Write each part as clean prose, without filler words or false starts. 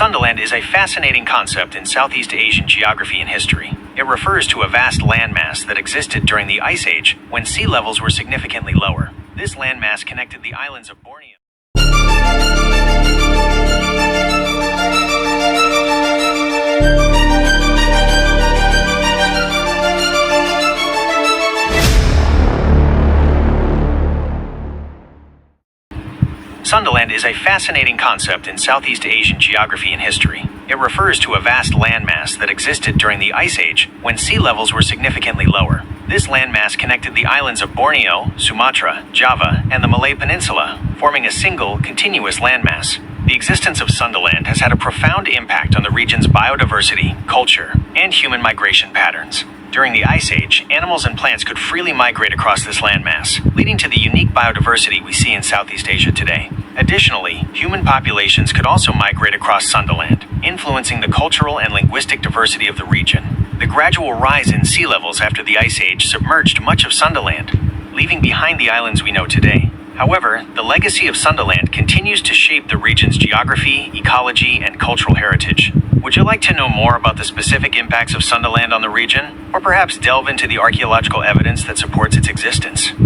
Sundaland is a fascinating concept in Southeast Asian geography and history. It refers to a vast landmass that existed during the Ice Age when sea levels were significantly lower. This landmass connected the islands of Borneo. Sundaland is a fascinating concept in Southeast Asian geography and history. It refers to a vast landmass that existed during the Ice Age when sea levels were significantly lower. This landmass connected the islands of Borneo, Sumatra, Java, and the Malay Peninsula, forming a single, continuous landmass. The existence of Sundaland has had a profound impact on the region's biodiversity, culture, and human migration patterns. During the Ice Age, animals and plants could freely migrate across this landmass, leading to the unique biodiversity we see in Southeast Asia today. Additionally, human populations could also migrate across Sundaland, influencing the cultural and linguistic diversity of the region. The gradual rise in sea levels after the Ice Age submerged much of Sundaland, leaving behind the islands we know today. However, the legacy of Sundaland continues to shape the region's geography, ecology, and cultural heritage. Would you like to know more about the specific impacts of Sundaland on the region? Or perhaps delve into the archaeological evidence that supports its existence?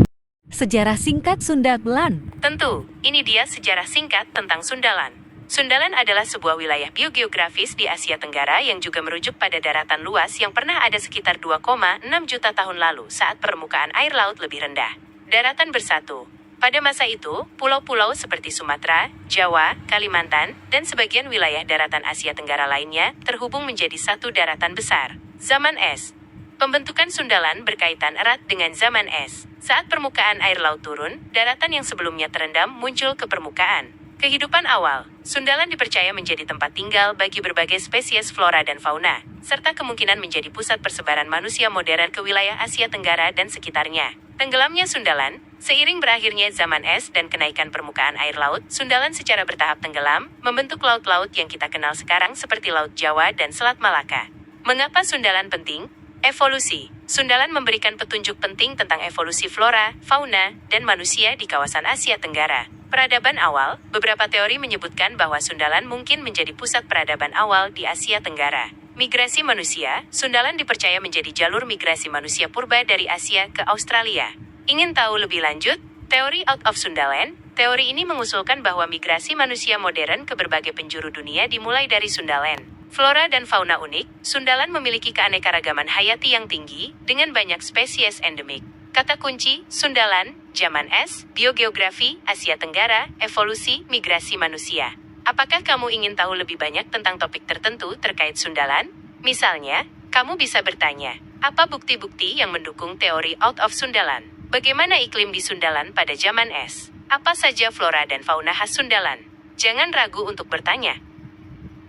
Sejarah singkat Sundaland. Tentu, ini dia sejarah singkat tentang Sundaland. Sundaland adalah sebuah wilayah biogeografis di Asia Tenggara yang juga merujuk pada daratan luas yang pernah ada sekitar 2,6 juta tahun lalu saat permukaan air laut lebih rendah. Daratan bersatu. Pada masa itu, pulau-pulau seperti Sumatera, Jawa, Kalimantan, dan sebagian wilayah daratan Asia Tenggara lainnya terhubung menjadi satu daratan besar. Zaman es. Pembentukan Sundaland berkaitan erat dengan zaman es. Saat permukaan air laut turun, daratan yang sebelumnya terendam muncul ke permukaan. Kehidupan awal, Sundaland dipercaya menjadi tempat tinggal bagi berbagai spesies flora dan fauna, serta kemungkinan menjadi pusat persebaran manusia modern ke wilayah Asia Tenggara dan sekitarnya. Tenggelamnya Sundaland, seiring berakhirnya zaman es dan kenaikan permukaan air laut, Sundaland secara bertahap tenggelam, membentuk laut-laut yang kita kenal sekarang seperti Laut Jawa dan Selat Malaka. Mengapa Sundaland penting? Evolusi. Sundaland memberikan petunjuk penting tentang evolusi flora, fauna, dan manusia di kawasan Asia Tenggara. Peradaban awal, beberapa teori menyebutkan bahwa Sundaland mungkin menjadi pusat peradaban awal di Asia Tenggara. Migrasi manusia, Sundaland dipercaya menjadi jalur migrasi manusia purba dari Asia ke Australia. Ingin tahu lebih lanjut? Teori Out of Sundaland? Teori ini mengusulkan bahwa migrasi manusia modern ke berbagai penjuru dunia dimulai dari Sundaland. Flora dan fauna unik, Sundaland memiliki keanekaragaman hayati yang tinggi, dengan banyak spesies endemik. Kata kunci, Sundaland, zaman es, biogeografi, Asia Tenggara, evolusi, migrasi manusia. Apakah kamu ingin tahu lebih banyak tentang topik tertentu terkait Sundaland? Misalnya, kamu bisa bertanya, apa bukti-bukti yang mendukung teori Out of Sundaland? Bagaimana iklim di Sundaland pada zaman es? Apa saja flora dan fauna khas Sundaland? Jangan ragu untuk bertanya.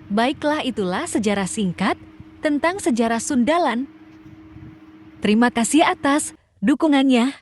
Baiklah, itulah sejarah singkat tentang sejarah Sundaland. Terima kasih atas dukungannya.